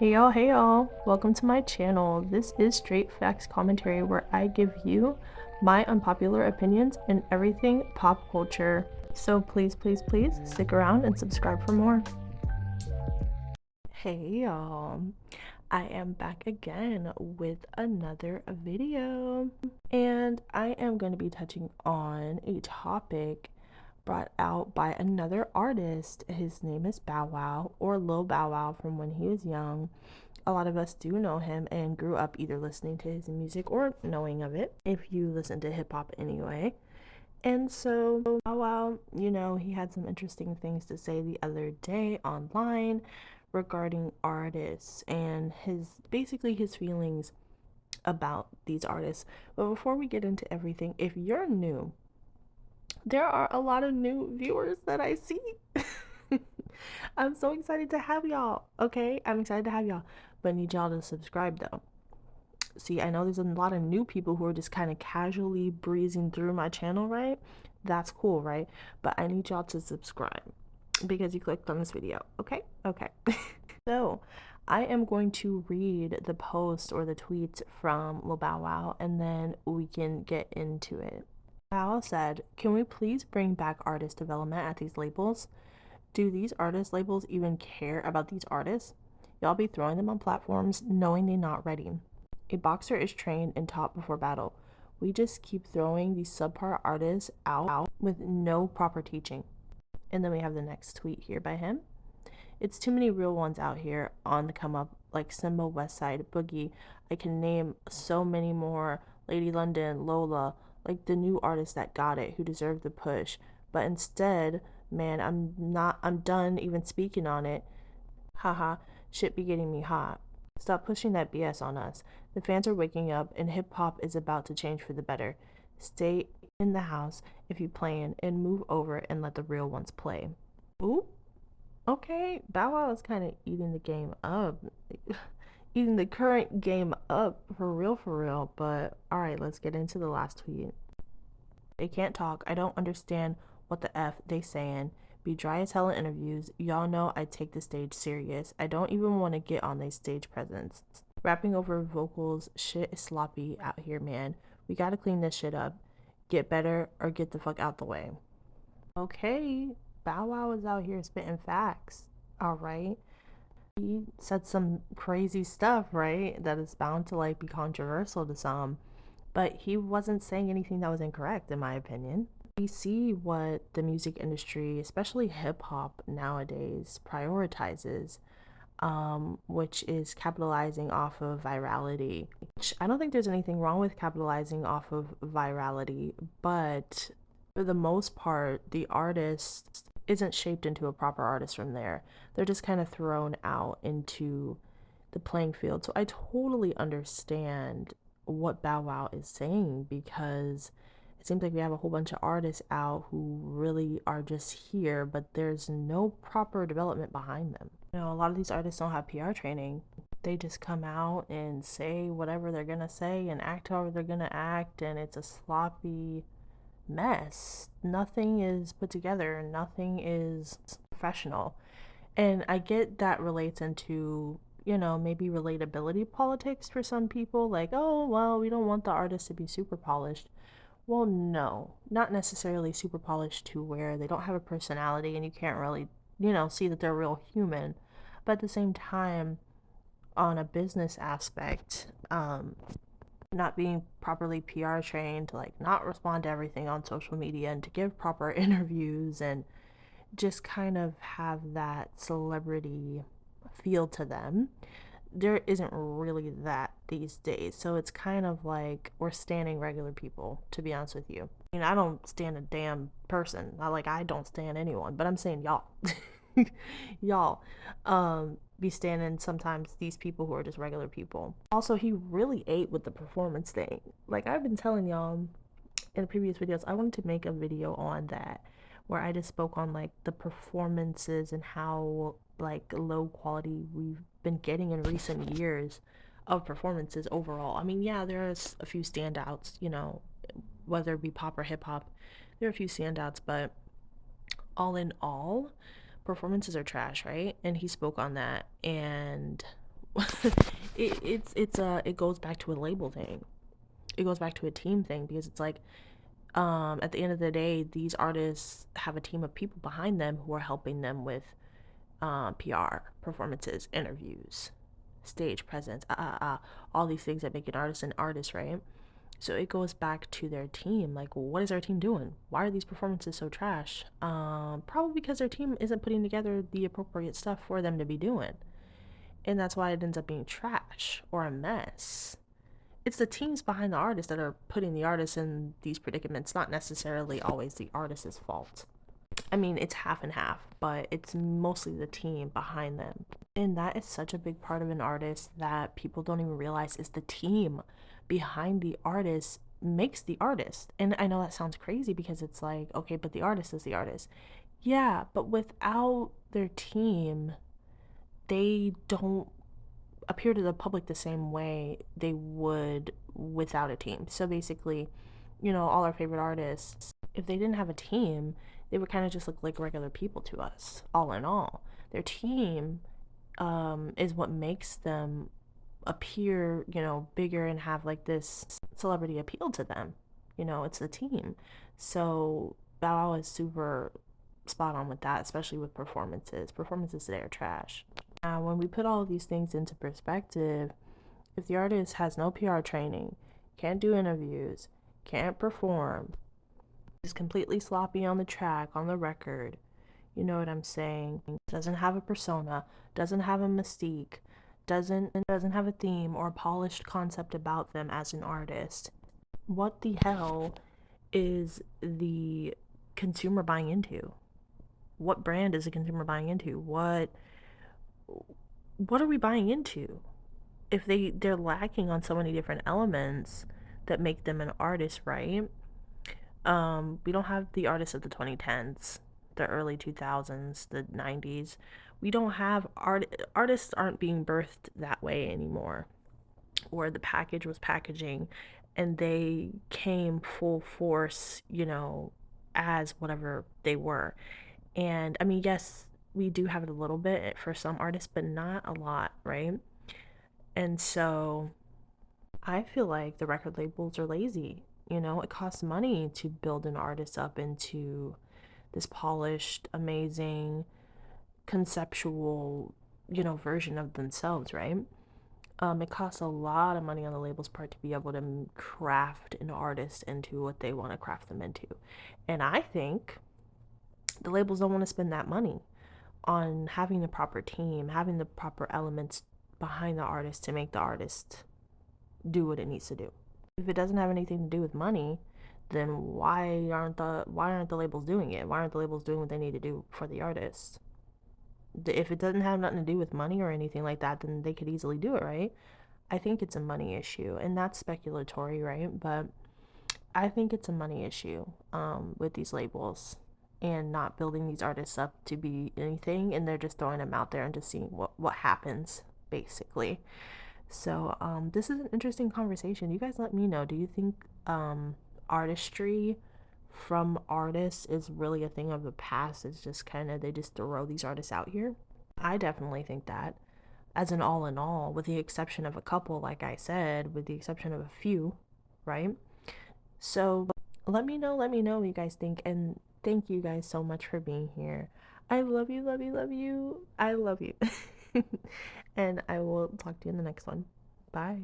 Hey y'all, welcome to my channel. This is Straight Facts Commentary where I give you my unpopular opinions in everything pop culture. So please stick around and subscribe for more. Hey y'all, I am back again with another video and I am going to be touching on a topic brought out by another artist. His name is Bow Wow, or Lil Bow Wow from when he was young. A lot of us do know him and grew up either listening to his music or knowing of it, if you listen to hip hop anyway. And so, Bow Wow, he had some interesting things to say the other day online regarding artists and his feelings about these artists. But before we get into everything, if you're new, there are a lot of new viewers that I see. I'm so excited to have y'all. Okay, I'm excited to have y'all, but I need y'all to subscribe though. See, I know there's a lot of new people who are just kind of casually breezing through my channel, right? That's cool, right? But I need y'all to subscribe because you clicked on this video. Okay, okay. So I am going to read the post or the tweet from Lil Bow Wow and then we can get into it. Bow said, "Can we please bring back artist development at these labels? Do these artist labels even care about these artists? Y'all be throwing them on platforms knowing they're not ready. A boxer is trained and taught before battle. We just keep throwing these subpar artists out with no proper teaching." And then we have the next tweet here by him. "It's too many real ones out here on the come up, like Simba, Westside, Boogie. I can name so many more. Lady London, Lola, like the new artists that got it, who deserve the push. But instead, man, I'm done even speaking on it. Haha, shit be getting me hot. Stop pushing that BS on us. The fans are waking up and hip hop is about to change for the better. Stay in the house if you plan and move over and let the real ones play." Ooh, okay. Bow Wow is kind of eating the game up. Eating the current game up for real. But all right, let's get into the last tweet. "They can't talk. I don't understand what the F they saying. Be dry as hell in interviews. Y'all know I take the stage serious. I don't even want to get on their stage presence. Rapping over vocals, shit is sloppy out here, man. We gotta clean this shit up. Get better or get the fuck out the way." Okay, Bow Wow is out here spitting facts. All right. He said some crazy stuff, right? That is bound to like be controversial to some, but he wasn't saying anything that was incorrect, in my opinion. We see what the music industry, especially hip hop nowadays, prioritizes, which is capitalizing off of virality. Which I don't think there's anything wrong with capitalizing off of virality, but for the most part, the artist isn't shaped into a proper artist from there. They're just kind of thrown out into the playing field. So I totally understand what Bow Wow is saying because it seems like we have a whole bunch of artists out who really are just here, but there's no proper development behind them. A lot of these artists don't have PR training. They just come out and say whatever they're gonna say and act however they're gonna act, and it's a sloppy mess. Nothing is put together, nothing is professional. And I get that relates into, maybe relatability politics for some people. Like, oh, well, we don't want the artist to be super polished. Well, no, not necessarily super polished to where they don't have a personality and you can't really, see that they're real human. But at the same time, on a business aspect, not being properly PR trained to like not respond to everything on social media and to give proper interviews and just kind of have that celebrity feel to them. There isn't really that these days. So it's kind of like we're standing regular people, to be honest with you. I don't stand a damn person. Not like I don't stand anyone, but I'm saying y'all. Y'all be standing sometimes these people who are just regular people. Also, he really ate with the performance thing. Like I've been telling y'all in previous videos, I wanted to make a video on that where I just spoke on like the performances and how like low quality we've been getting in recent years of performances overall. I mean, yeah, there's a few standouts, whether it be pop or hip hop, there are a few standouts, but all in all, performances are trash, right? And he spoke on that. And it goes back to a label thing. It goes back to a team thing because it's like at the end of the day, these artists have a team of people behind them who are helping them with PR, performances, interviews, stage presence, all these things that make an artist, right? So it goes back to their team. Like, what is our team doing? Why are these performances so trash? Probably because their team isn't putting together the appropriate stuff for them to be doing. And that's why it ends up being trash or a mess. It's the teams behind the artists that are putting the artists in these predicaments, not necessarily always the artist's fault. I mean, it's half and half, but it's mostly the team behind them. And that is such a big part of an artist that people don't even realize is the team behind the artist makes the artist. And I know that sounds crazy because it's like, okay, but the artist is the artist. Yeah, but without their team, they don't appear to the public the same way they would without a team. So basically, all our favorite artists, if they didn't have a team, they would kind of just look like regular people to us, all in all. Their team is what makes them appear, bigger and have like this celebrity appeal to them. It's the team. So Bow Wow is super spot on with that, especially with performances. Performances today are trash. Now, when we put all of these things into perspective, if the artist has no PR training, can't do interviews, can't perform, is completely sloppy on the track, on the record, you know what I'm saying? Doesn't have a persona, doesn't have a mystique, doesn't have a theme or a polished concept about them as an artist. What the hell is the consumer buying into? What brand is the consumer buying into? What are we buying into? If they're lacking on so many different elements that make them an artist, right? We don't have the artists of the 2010s, the early 2000s, the 90s. We don't have artists aren't being birthed that way anymore, where the package was packaging and they came full force, as whatever they were. And I mean, yes, we do have it a little bit for some artists, but not a lot, right? And so I feel like the record labels are lazy. It costs money to build an artist up into this polished, amazing, conceptual, version of themselves, right? It costs a lot of money on the label's part to be able to craft an artist into what they want to craft them into. And I think the labels don't want to spend that money on having the proper team, having the proper elements behind the artist to make the artist do what it needs to do. If it doesn't have anything to do with money, then why aren't the labels doing it? Why aren't the labels doing what they need to do for the artist? If it doesn't have nothing to do with money or anything like that, then they could easily do it, right? I think it's a money issue, and that's speculatory, right? But I think it's a money issue with these labels and not building these artists up to be anything, and they're just throwing them out there and just seeing what happens, basically. So this is an interesting conversation. You guys let me know. Do you think artistry from artists is really a thing of the past? It's just kind of they just throw these artists out here? I definitely think that. As an all in all, with the exception of a couple, like I said, with the exception of a few, right? So let me know what you guys think, and thank you guys so much for being here. I love you, love you, love you. I love you. And I will talk to you in the next one. Bye.